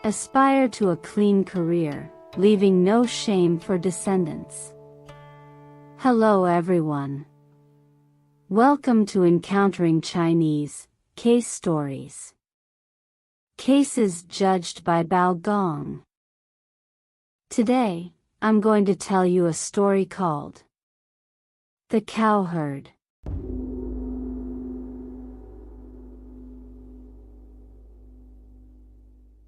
Aspire to a clean career, leaving no shame for descendants. Hello everyone. Welcome to Encountering Chinese Case Stories. Cases judged by Bao Gong. Today, I'm going to tell you a story called The Cowherd.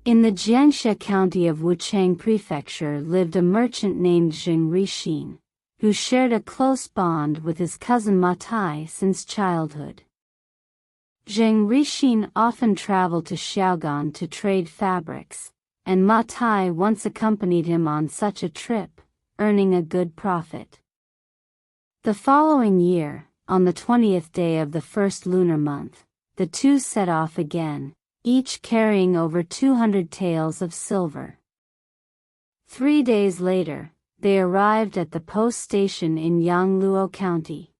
In the Jiangxia County of Wuchang Prefecture lived a merchant named Zheng Rixin, who shared a close bond with his cousin Ma Tai since childhood. Zheng Rixin often traveled to Xiaogan to trade fabrics, and Ma Tai once accompanied him on such a trip, earning a good profit. The following year, on the 20th day of the first lunar month, the two set off again, each carrying over 200 taels of silver. 3 days later, they arrived at the post station in Yangluo County.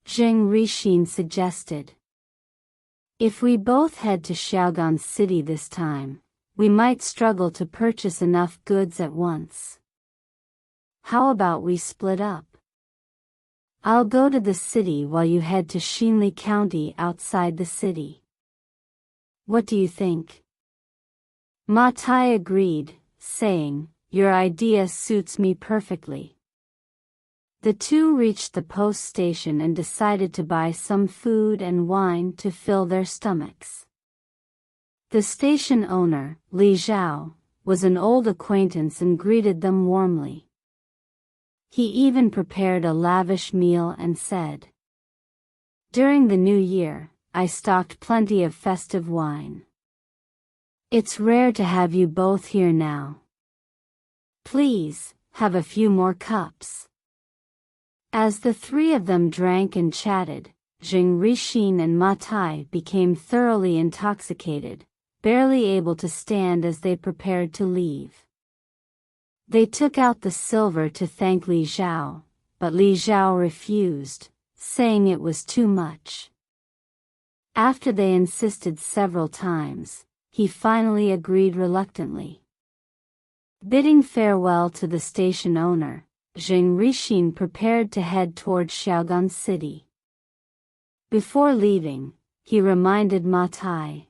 Zheng Rixin suggested, "If we both head to Xiaogan City this time, we might struggle to purchase enough goods at once. How about we split up? I'll go to the city while you head to Xinli County outside the city. What do you think?" Ma Tai agreed, saying, "Your idea suits me perfectly." The two reached the post station and decided to buy some food and wine to fill their stomachs. The station owner, Li Zhao, was an old acquaintance and greeted them warmly. He even prepared a lavish meal and said, "During the new year, I stocked plenty of festive wine. It's rare to have you both here now. Please, have a few more cups." As the three of them drank and chatted, Zheng Rixin and Ma Tai became thoroughly intoxicated, barely able to stand as they prepared to leave. They took out the silver to thank Li Zhao, but Li Zhao refused, saying it was too much. After they insisted several times, he finally agreed reluctantly. Bidding farewell to the station owner, Zheng Rixin prepared to head toward Xiaogan City. Before leaving, he reminded Ma Tai,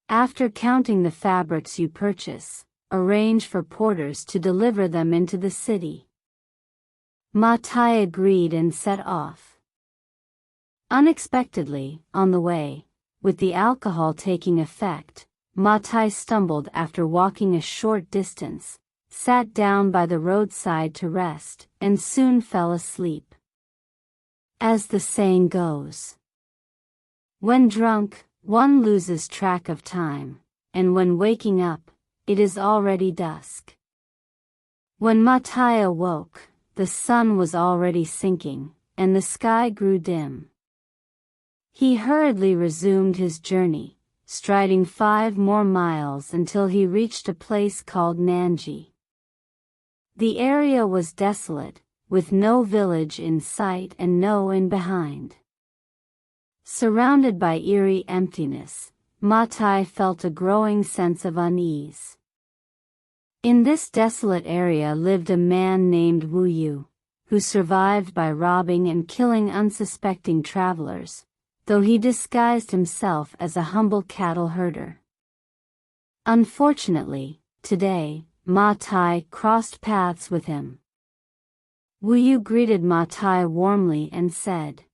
"After counting the fabrics you purchase, arrange for porters to deliver them into the city." Ma Tai agreed and set off. Unexpectedly, on the way, with the alcohol taking effect, Ma Tai stumbled after walking a short distance, sat down by the roadside to rest, and soon fell asleep. As the saying goes, when drunk, one loses track of time, and when waking up, it is already dusk. When Ma Tai awoke, the sun was already sinking, and the sky grew dim. He hurriedly resumed his journey, striding 5 more miles until he reached a place called Nanji. The area was desolate, with no village in sight and no inn behind. Surrounded by eerie emptiness, Ma Tai felt a growing sense of unease. In this desolate area lived a man named Wu Yu, who survived by robbing and killing unsuspecting travelers, though he disguised himself as a humble cattle herder. Unfortunately, today, Ma Tai crossed paths with him. Wu Yu greeted Ma Tai warmly and said,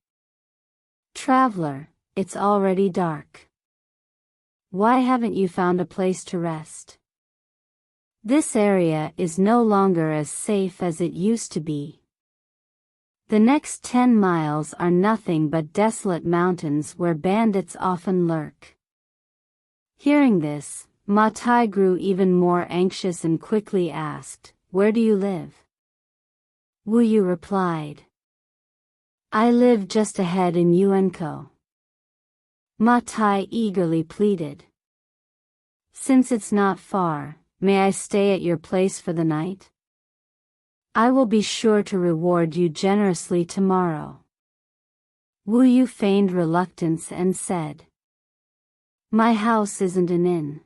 "Traveler, it's already dark. Why haven't you found a place to rest? This area is no longer as safe as it used to be. The next 10 miles are nothing but desolate mountains where bandits often lurk." Hearing this, Ma Tai grew even more anxious and quickly asked, "Where do you live?" Wu Yu replied, "I live just ahead in Yuankou." Ma Tai eagerly pleaded, "Since it's not far, may I stay at your place for the night? I will be sure to reward you generously tomorrow." Wu Yu feigned reluctance and said, "My house isn't an inn.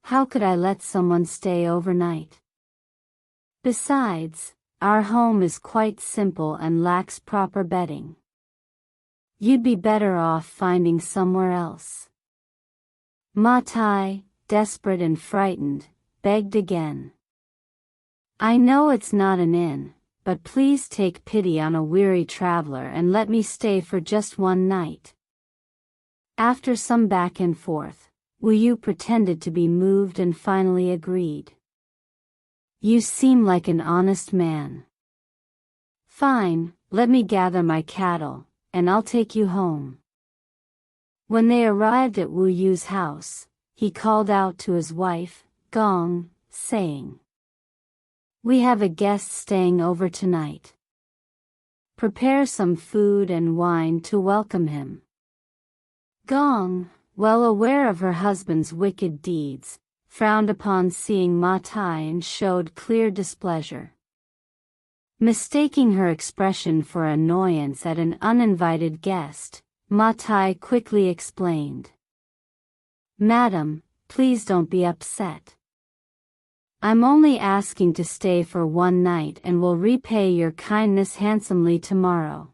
How could I let someone stay overnight? Besides, our home is quite simple and lacks proper bedding. You'd be better off finding somewhere else. Ma Tai, desperate and frightened, begged again. I know it's not an inn, but please take pity on a weary traveler and let me stay for just one night. After some back and forth, Wu Yu pretended to be moved and finally agreed. You seem like an honest man. Fine, let me gather my cattle, and I'll take you home. When they arrived at Wu Yu's house, he called out to his wife, Gong, saying, We have a guest staying over tonight. Prepare some food and wine to welcome him. Gong, well aware of her husband's wicked deeds, frowned upon seeing Ma Tai and showed clear displeasure. Mistaking her expression for annoyance at an uninvited guest, Ma Tai quickly explained. Madam, please don't be upset. I'm only asking to stay for one night and will repay your kindness handsomely tomorrow.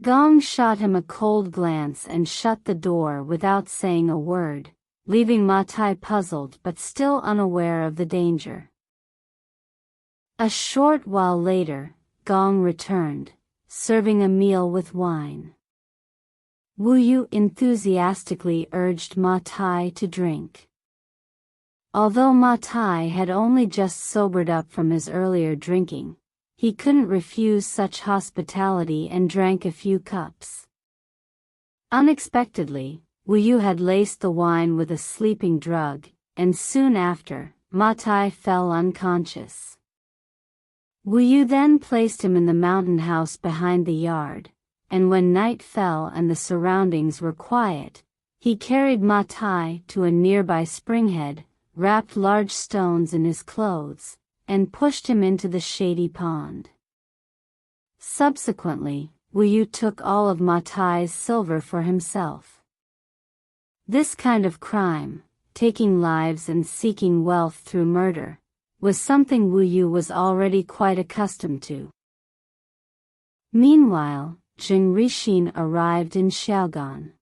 Gong shot him a cold glance and shut the door without saying a word, leaving Ma Tai puzzled but still unaware of the danger. A short while later, Gong returned, serving a meal with wine. Wu Yu enthusiastically urged Ma Tai to drink. Although Ma Tai had only just sobered up from his earlier drinking, he couldn't refuse such hospitality and drank a few cups. Unexpectedly, Wu Yu had laced the wine with a sleeping drug, and soon after, Ma Tai fell unconscious. Wu Yu then placed him in the mountain house behind the yard, and when night fell and the surroundings were quiet, he carried Ma Tai to a nearby springhead, wrapped large stones in his clothes, and pushed him into the shady pond. Subsequently, Wu Yu took all of Ma Tai's silver for himself. This kind of crime, taking lives and seeking wealth through murder, was something Wu Yu was already quite accustomed to. Meanwhile, Jing Rixin arrived in Xiaogan.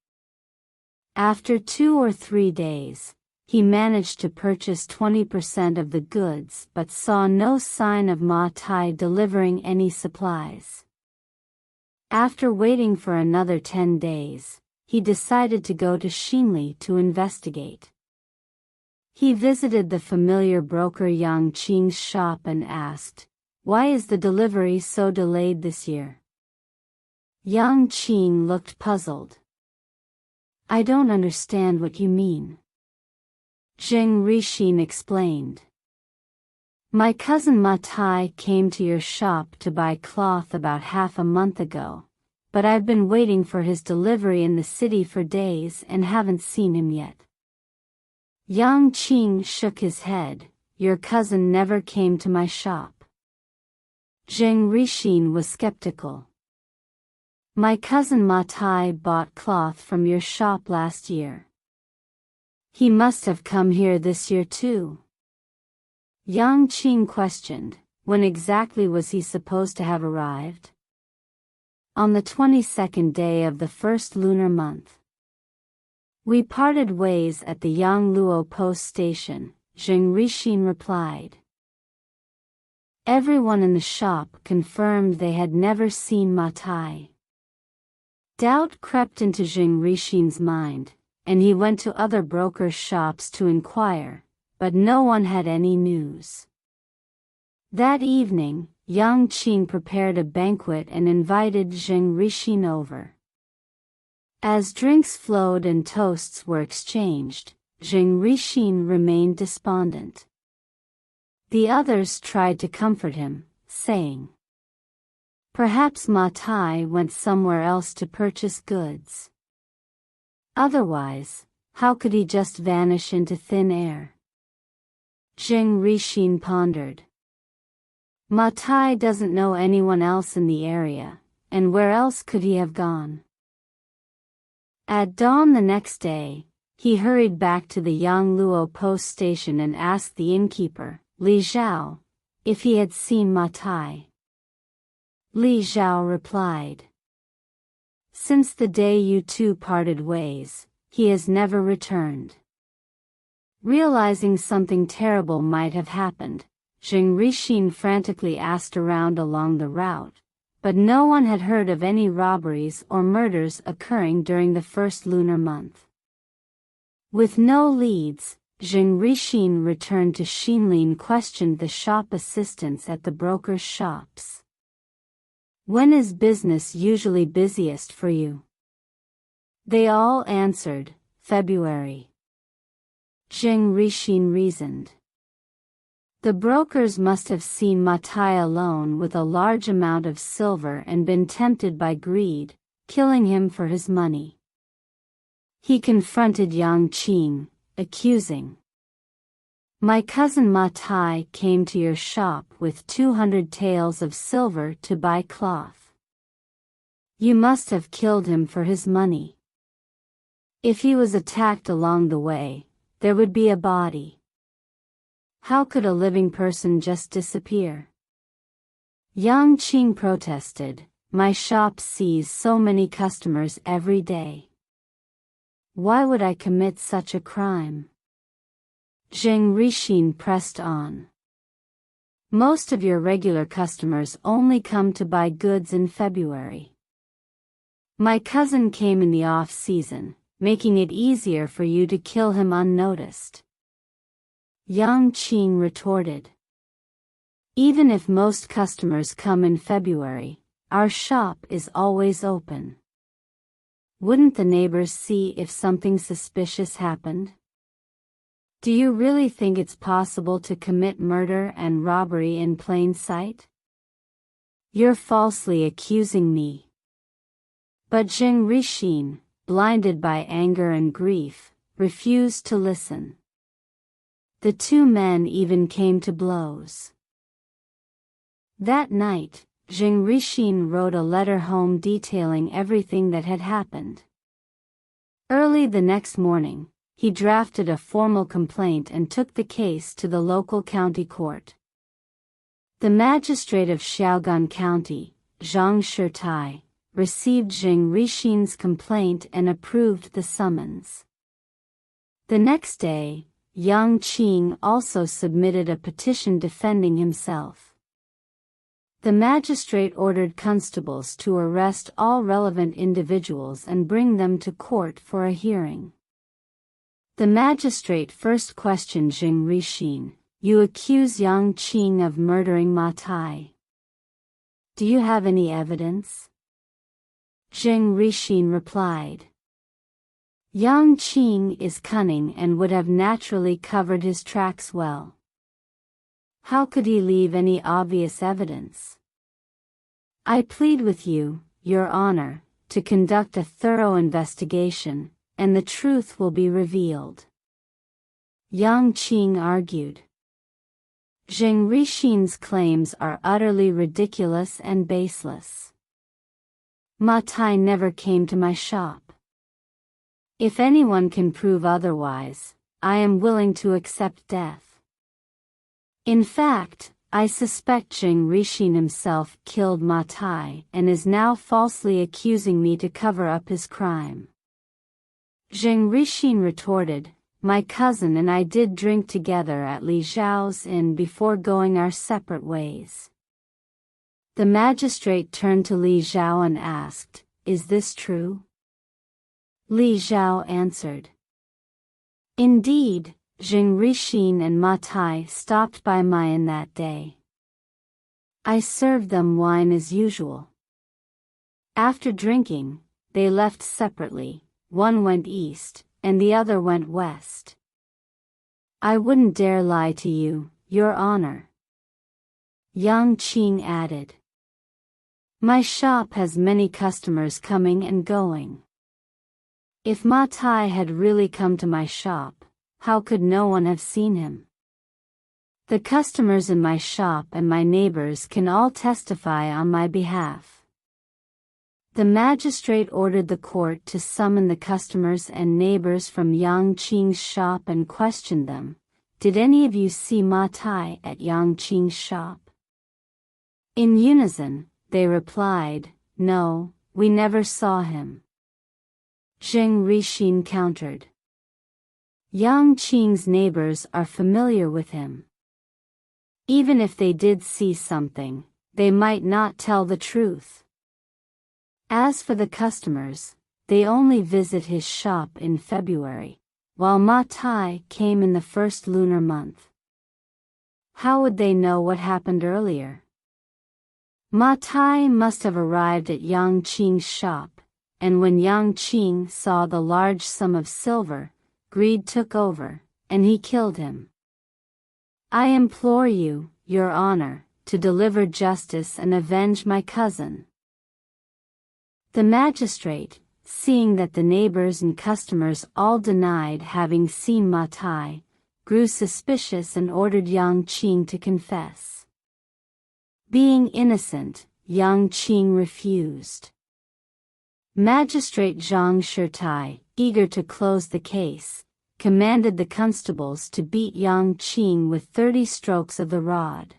After 2 or 3 days, he managed to purchase 20% of the goods but saw no sign of Ma Tai delivering any supplies. After waiting for another 10 days, he decided to go to Xinli to investigate. He visited the familiar broker Yang Qing's shop and asked, Why is the delivery so delayed this year? Yang Qing looked puzzled. I don't understand what you mean. Jing Rixin explained. My cousin Ma Tai came to your shop to buy cloth about half a month ago, but I've been waiting for his delivery in the city for days and haven't seen him yet. Yang Qing shook his head. Your cousin never came to my shop. Jing Rixin was skeptical. My cousin Ma Tai bought cloth from your shop last year. He must have come here this year too. Yang Qing questioned, when exactly was he supposed to have arrived? On the 22nd day of the first lunar month. We parted ways at the Yangluo post station, Jing Rixin replied. Everyone in the shop confirmed they had never seen Ma Tai. Doubt crept into Jing Rixin's mind, and he went to other brokers' shops to inquire, but no one had any news. That evening, Yang Qing prepared a banquet and invited Jing Rixin over. As drinks flowed and toasts were exchanged, Jing Rixin remained despondent. The others tried to comfort him, saying, Perhaps Ma Tai went somewhere else to purchase goods. Otherwise, how could he just vanish into thin air? Jing Rixin pondered. Ma Tai doesn't know anyone else in the area, and where else could he have gone? At dawn the next day, He hurried back to the Yangluo post station and asked the innkeeper, Li Zhao, if he had seen Ma Tai. Li Zhao replied, "Since the day you two parted ways, he has never returned." Realizing something terrible might have happened, Zheng Rixin frantically asked around along the route, but no one had heard of any robberies or murders occurring during the first lunar month. With no leads, Zheng Rixin returned to Xinlin and questioned the shop assistants at the brokers' shops. "When is business usually busiest for you?" They all answered, "February." Zheng Rixin reasoned. The brokers must have seen Ma Tai alone with a large amount of silver and been tempted by greed, killing him for his money. He confronted Yang Qing, accusing, "My cousin Ma Tai came to your shop with 200 taels of silver to buy cloth. You must have killed him for his money. If he was attacked along the way, there would be a body. How could a living person just disappear?" Yang Qing protested, "My shop sees so many customers every day. Why would I commit such a crime?" Zheng Rixin pressed on. "Most of your regular customers only come to buy goods in February. My cousin came in the off-season, making it easier for you to kill him unnoticed." Yang Qing retorted, "Even if most customers come in February, our shop is always open. Wouldn't the neighbors see if something suspicious happened? Do you really think it's possible to commit murder and robbery in plain sight? You're falsely accusing me." But Zheng Rixin, blinded by anger and grief, refused to listen. The two men even came to blows. That night, Zheng Rixin wrote a letter home detailing everything that had happened. Early the next morning, he drafted a formal complaint and took the case to the local county court. The magistrate of Xiaogan County, Zhang Shitai, received Zheng Rixin's complaint and approved the summons. The next day, Yang Qing also submitted a petition defending himself. The magistrate ordered constables to arrest all relevant individuals and bring them to court for a hearing. The magistrate first questioned Zheng Rixin, "You accuse Yang Qing of murdering Ma Tai. Do you have any evidence?" Zheng Rixin replied, "Yang Qing is cunning and would have naturally covered his tracks well. How could he leave any obvious evidence? I plead with you, Your Honor, to conduct a thorough investigation, and the truth will be revealed." Yang Qing argued, "Zheng Rixin's claims are utterly ridiculous and baseless. Ma Tai never came to my shop. If anyone can prove otherwise, I am willing to accept death. In fact, I suspect Zheng Rixin himself killed Ma Tai and is now falsely accusing me to cover up his crime." Zheng Rixin retorted, "My cousin and I did drink together at Li Zhao's inn before going our separate ways." The magistrate turned to Li Zhao and asked, "Is this true?" Li Zhao answered, "Indeed, Zheng Rixin and Ma Tai stopped by my inn that day. I served them wine as usual. After drinking, they left separately, one went east, and the other went west. I wouldn't dare lie to you, Your Honor." Yang Qing added, "My shop has many customers coming and going. If Ma Tai had really come to my shop, how could no one have seen him? The customers in my shop and my neighbors can all testify on my behalf." The magistrate ordered the court to summon the customers and neighbors from Yang Qing's shop and question them. Did any of you see Ma Tai at Yang Qing's shop? In unison, they replied, No, we never saw him. Zheng Rixin countered. Yang Qing's neighbors are familiar with him. Even if they did see something, they might not tell the truth. As for the customers, they only visit his shop in February, while Ma Tai came in the first lunar month. How would they know what happened earlier? Ma Tai must have arrived at Yang Qing's shop, and when Yang Qing saw the large sum of silver, greed took over, and he killed him. I implore you, Your Honor, to deliver justice and avenge my cousin. The magistrate, seeing that the neighbors and customers all denied having seen Ma Tai, grew suspicious and ordered Yang Qing to confess. Being innocent, Yang Qing refused. Magistrate Zhang Shitai, eager to close the case, commanded the constables to beat Yang Qing with 30 strokes of the rod.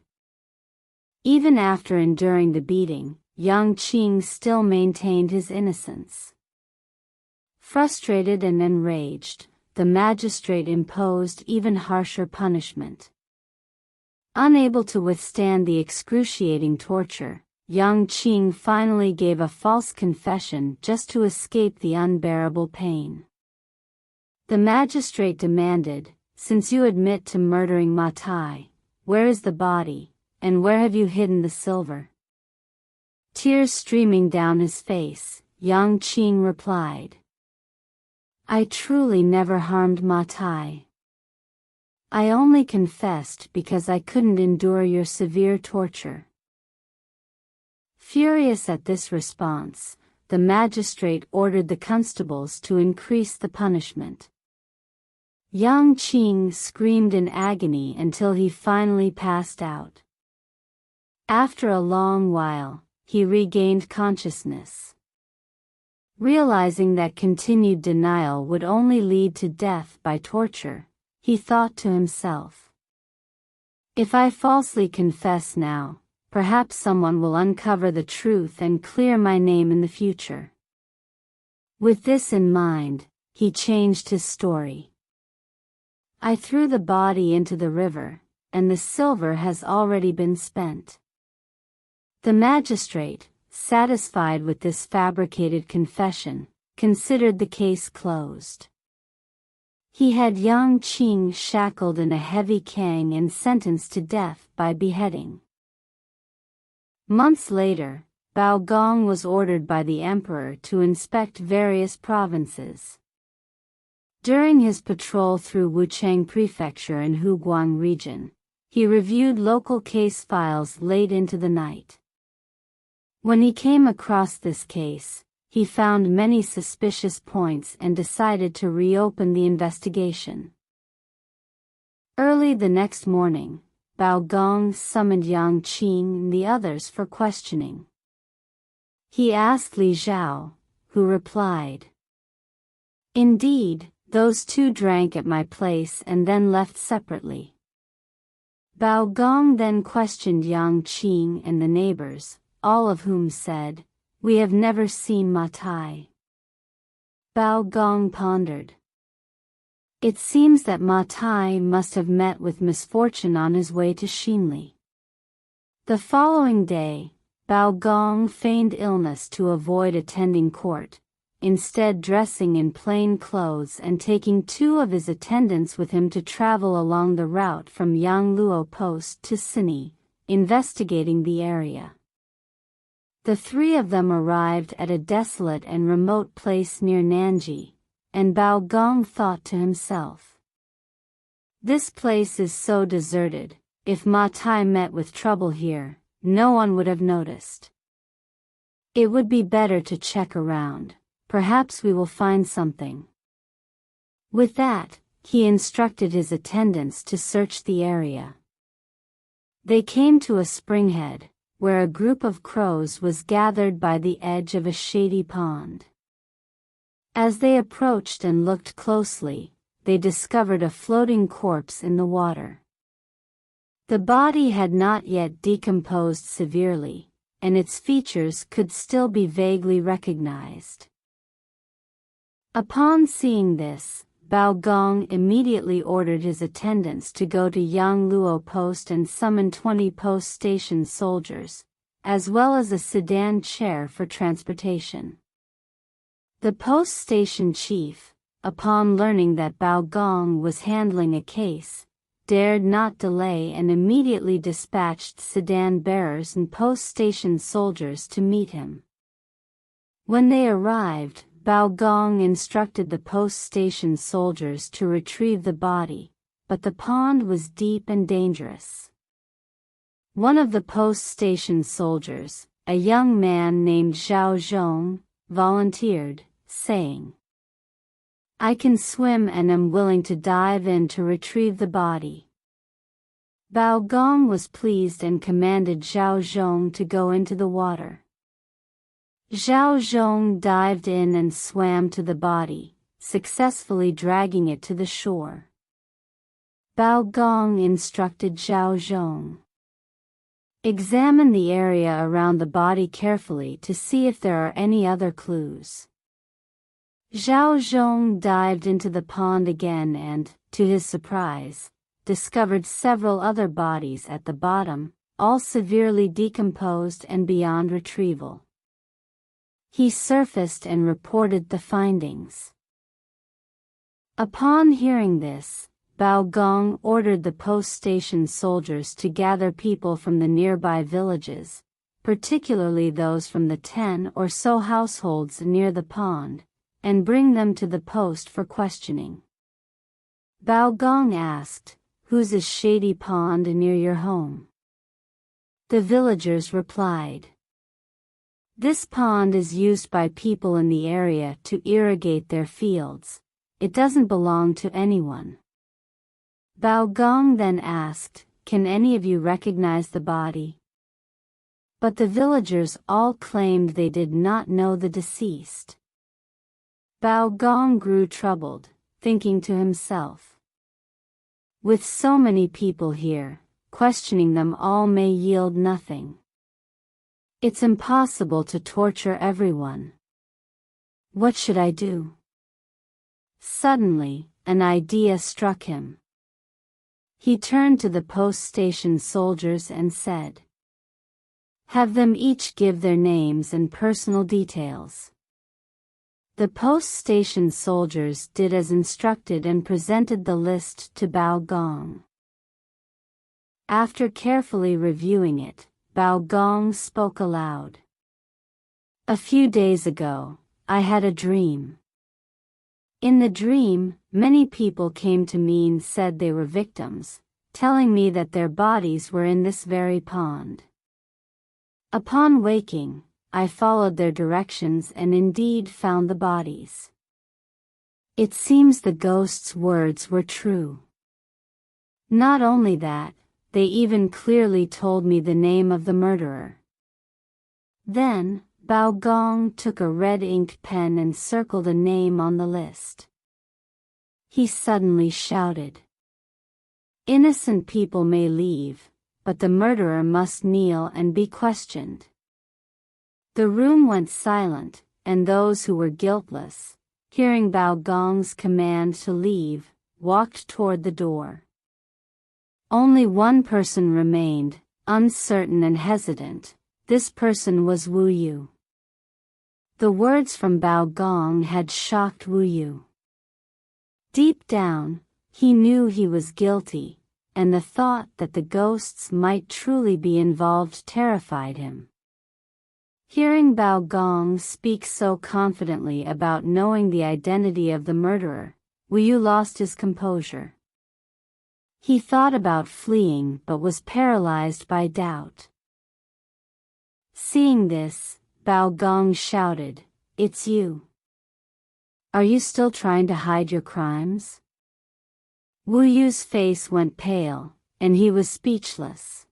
Even after enduring the beating, Yang Qing still maintained his innocence. Frustrated and enraged, the magistrate imposed even harsher punishment. Unable to withstand the excruciating torture, Yang Qing finally gave a false confession just to escape the unbearable pain. The magistrate demanded, Since you admit to murdering Ma Tai, where is the body, and where have you hidden the silver? Tears streaming down his face, Yang Qing replied, I truly never harmed Ma Tai. I only confessed because I couldn't endure your severe torture. Furious at this response, the magistrate ordered the constables to increase the punishment. Yang Qing screamed in agony until he finally passed out. After a long while, he regained consciousness. Realizing that continued denial would only lead to death by torture, he thought to himself, If I falsely confess now, perhaps someone will uncover the truth and clear my name in the future. With this in mind, he changed his story. I threw the body into the river, and the silver has already been spent. The magistrate, satisfied with this fabricated confession, considered the case closed. He had Yang Qing shackled in a heavy cane and sentenced to death by beheading. Months later, Bao Gong was ordered by the emperor to inspect various provinces. During his patrol through Wuchang Prefecture and Huguang region, he reviewed local case files late into the night. When he came across this case, he found many suspicious points and decided to reopen the investigation. Early the next morning, Bao Gong summoned Yang Qing and the others for questioning. He asked Li Zhao, who replied, Indeed, those two drank at my place and then left separately. Bao Gong then questioned Yang Qing and the neighbors, all of whom said, We have never seen Ma Tai. Bao Gong pondered. It seems that Ma Tai must have met with misfortune on his way to Xinli. The following day, Bao Gong feigned illness to avoid attending court, instead dressing in plain clothes and taking 2 of his attendants with him to travel along the route from Yangluo Post to Sinni, investigating the area. The 3 of them arrived at a desolate and remote place near Nanji, and Bao Gong thought to himself, This place is so deserted, if Ma Tai met with trouble here, no one would have noticed. It would be better to check around, perhaps we will find something. With that, he instructed his attendants to search the area. They came to a springhead, where a group of crows was gathered by the edge of a shady pond. As they approached and looked closely, they discovered a floating corpse in the water. The body had not yet decomposed severely, and its features could still be vaguely recognized. Upon seeing this, Bao Gong immediately ordered his attendants to go to Yang Luo Post and summon 20 post station soldiers, as well as a sedan chair for transportation. The post station chief, upon learning that Bao Gong was handling a case, dared not delay and immediately dispatched sedan bearers and post station soldiers to meet him. When they arrived, Bao Gong instructed the post station soldiers to retrieve the body, but the pond was deep and dangerous. One of the post station soldiers, a young man named Zhao Zhong, volunteered, saying, "I can swim and am willing to dive in to retrieve the body." Bao Gong was pleased and commanded Zhao Zhong to go into the water. Zhao Zhong dived in and swam to the body, successfully dragging it to the shore. Bao Gong instructed Zhao Zhong, "Examine the area around the body carefully to see if there are any other clues." Zhao Zhong dived into the pond again and, to his surprise, discovered several other bodies at the bottom, all severely decomposed and beyond retrieval. He surfaced and reported the findings. Upon hearing this, Bao Gong ordered the post station soldiers to gather people from the nearby villages, particularly those from the 10 or so households near the pond, and bring them to the post for questioning. Bao Gong asked, "Whose is Shady Pond near your home?" The villagers replied, "This pond is used by people in the area to irrigate their fields. It doesn't belong to anyone." Bao Gong then asked, "Can any of you recognize the body?" But the villagers all claimed they did not know the deceased. Bao Gong grew troubled, thinking to himself, "With so many people here, questioning them all may yield nothing. It's impossible to torture everyone. What should I do?" Suddenly, an idea struck him. He turned to the post station soldiers and said, "Have them each give their names and personal details." The post station soldiers did as instructed and presented the list to Bao Gong. After carefully reviewing it, Bao Gong spoke aloud. "A few days ago, I had a dream. In the dream, many people came to me and said they were victims, telling me that their bodies were in this very pond. Upon waking, I followed their directions and indeed found the bodies. It seems the ghost's words were true. Not only that, they even clearly told me the name of the murderer." Then, Bao Gong took a red ink pen and circled a name on the list. He suddenly shouted, "Innocent people may leave, but the murderer must kneel and be questioned." The room went silent, and those who were guiltless, hearing Bao Gong's command to leave, walked toward the door. Only one person remained, uncertain and hesitant. This person was Wu Yu. The words from Bao Gong had shocked Wu Yu. Deep down, he knew he was guilty, and the thought that the ghosts might truly be involved terrified him. Hearing Bao Gong speak so confidently about knowing the identity of the murderer, Wu Yu lost his composure. He thought about fleeing but was paralyzed by doubt. Seeing this, Bao Gong shouted, "It's you. Are you still trying to hide your crimes?" Wu Yu's face went pale, and he was speechless.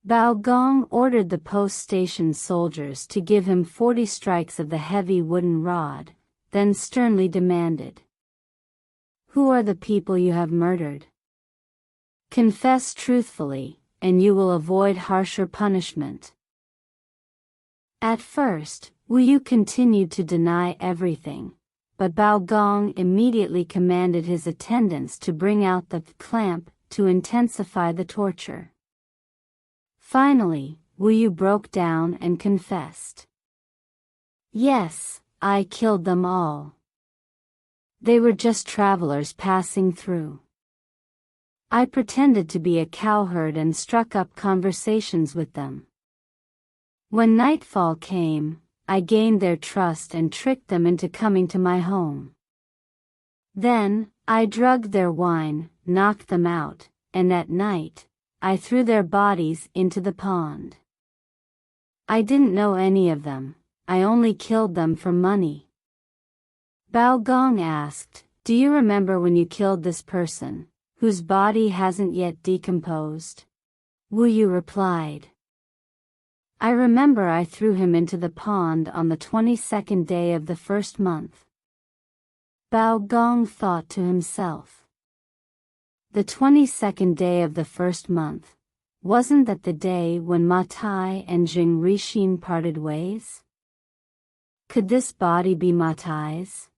Gong ordered the post station soldiers to give him 40 strikes of the heavy wooden rod, then sternly demanded, "Who are the people you have murdered? Confess truthfully, and you will avoid harsher punishment." At first, Wu Yu continued to deny everything, but Gong immediately commanded his attendants to bring out the clamp to intensify the torture. Finally, Wu Yu broke down and confessed. "Yes, I killed them all. They were just travelers passing through. I pretended to be a cowherd and struck up conversations with them. When nightfall came, I gained their trust and tricked them into coming to my home. Then, I drugged their wine, knocked them out, and at night, I threw their bodies into the pond. I didn't know any of them, I only killed them for money." Gong asked, "Do you remember when you killed this person, whose body hasn't yet decomposed?" Wu Yu replied, "I remember I threw him into the pond on the 22nd day of the first month." Gong thought to himself, "The 22nd day of the first month, wasn't that the day when Ma Tai and Jing Rixin parted ways? Could this body be Ma Tai's?"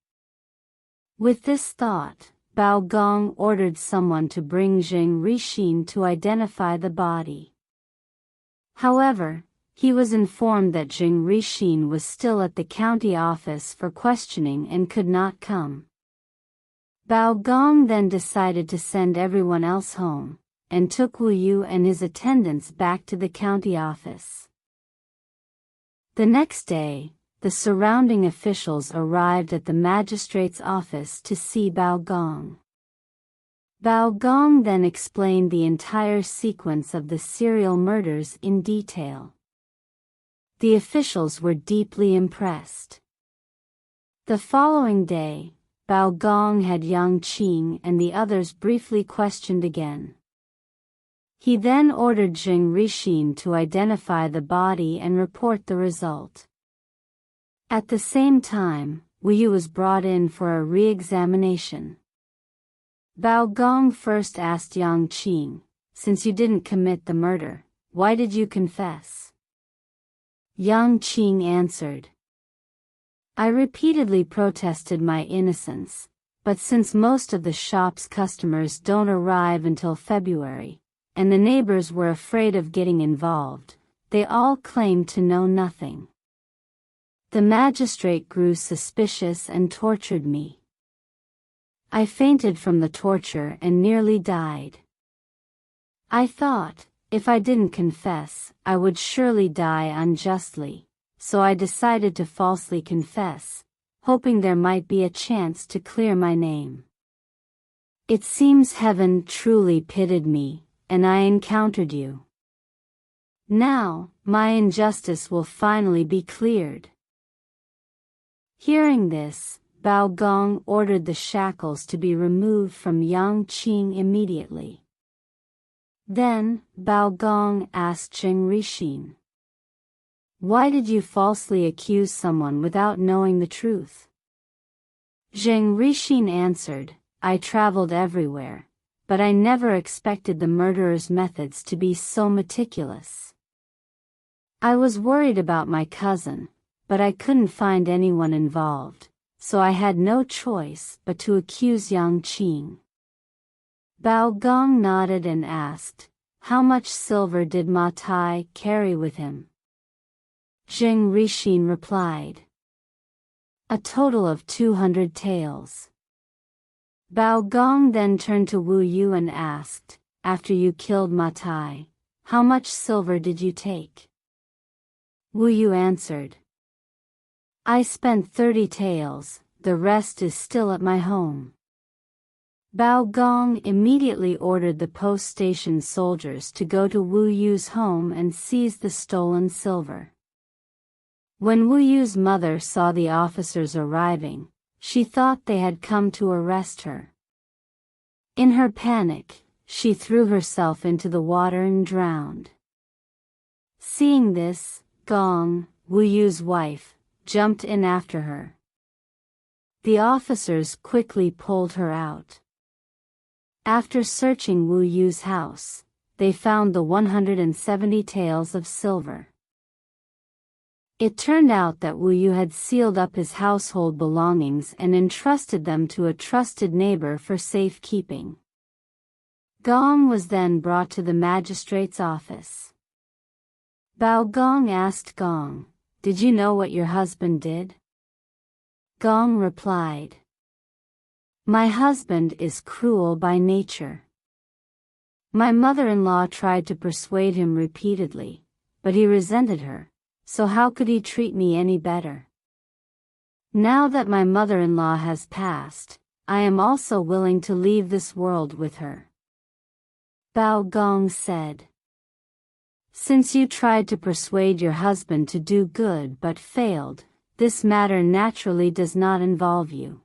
With this thought, Gong ordered someone to bring Jing Rixin to identify the body. However, he was informed that Jing Rixin was still at the county office for questioning and could not come. Gong then decided to send everyone else home, and took Wu Yu and his attendants back to the county office. The next day, the surrounding officials arrived at the magistrate's office to see Gong. Gong then explained the entire sequence of the serial murders in detail. The officials were deeply impressed. The following day, Gong had Yang Qing and the others briefly questioned again. He then ordered Jing Rixin to identify the body and report the result. At the same time, Wu Yu was brought in for a re-examination. Gong first asked Yang Qing, "Since you didn't commit the murder, why did you confess?" Yang Qing answered, "I repeatedly protested my innocence, but since most of the shop's customers don't arrive until February, and the neighbors were afraid of getting involved, they all claimed to know nothing. The magistrate grew suspicious and tortured me. I fainted from the torture and nearly died. I thought, if I didn't confess, I would surely die unjustly, so I decided to falsely confess, hoping there might be a chance to clear my name. It seems heaven truly pitied me, and I encountered you. Now, my injustice will finally be cleared." Hearing this, Gong ordered the shackles to be removed from Yang Qing immediately. Then, Gong asked Jing Rixin, "Why did you falsely accuse someone without knowing the truth?" Jing Rixin answered, "I traveled everywhere, but I never expected the murderer's methods to be so meticulous. I was worried about my cousin, but I couldn't find anyone involved, so I had no choice but to accuse Yang Qing." Gong nodded and asked, "How much silver did Ma Tai carry with him?" Jing Rixin replied, "A total of 200 taels." Gong then turned to Wu Yu and asked, "After you killed Ma Tai, how much silver did you take?" Wu Yu answered, "I spent 30 taels, the rest is still at my home." Gong immediately ordered the post station soldiers to go to Wu Yu's home and seize the stolen silver. When Wu Yu's mother saw the officers arriving, she thought they had come to arrest her. In her panic, she threw herself into the water and drowned. Seeing this, Gong, Wu Yu's wife, jumped in after her. The officers quickly pulled her out. After searching Wu Yu's house, they found the 170 taels of silver. It turned out that Wu Yu had sealed up his household belongings and entrusted them to a trusted neighbor for safekeeping. Gong was then brought to the magistrate's office. Bao Gong asked Gong, "Did you know what your husband did?" Gong replied, "My husband is cruel by nature. My mother-in-law tried to persuade him repeatedly, but he resented her, so how could he treat me any better? Now that my mother-in-law has passed, I am also willing to leave this world with her." Bao Gong said, "Since you tried to persuade your husband to do good but failed, this matter naturally does not involve you.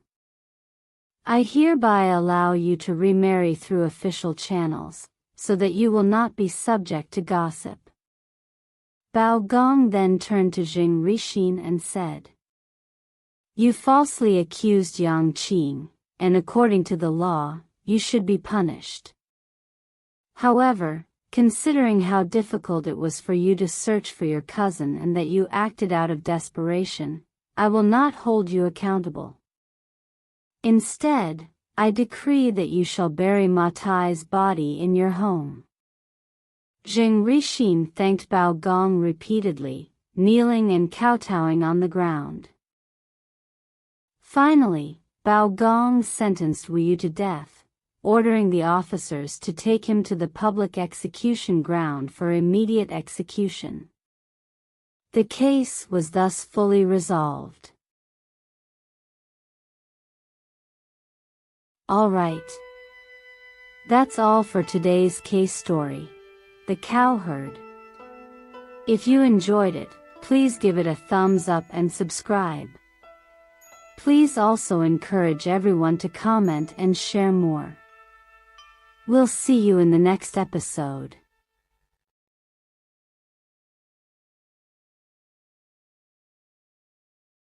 I hereby allow you to remarry through official channels, so that you will not be subject to gossip." Bao Gong then turned to Jing Rixin and said, "You falsely accused Yang Qing, and according to the law, you should be punished. However, considering how difficult it was for you to search for your cousin and that you acted out of desperation, I will not hold you accountable. Instead, I decree that you shall bury Ma Tai's body in your home." Jing Rixin thanked Bao Gong repeatedly, kneeling and kowtowing on the ground. Finally, Bao Gong sentenced Wu Yu to death, ordering the officers to take him to the public execution ground for immediate execution. The case was thus fully resolved. Alright. That's all for today's case story, The Cowherd. If you enjoyed it, please give it a thumbs up and subscribe. Please also encourage everyone to comment and share more. We'll see you in the next episode.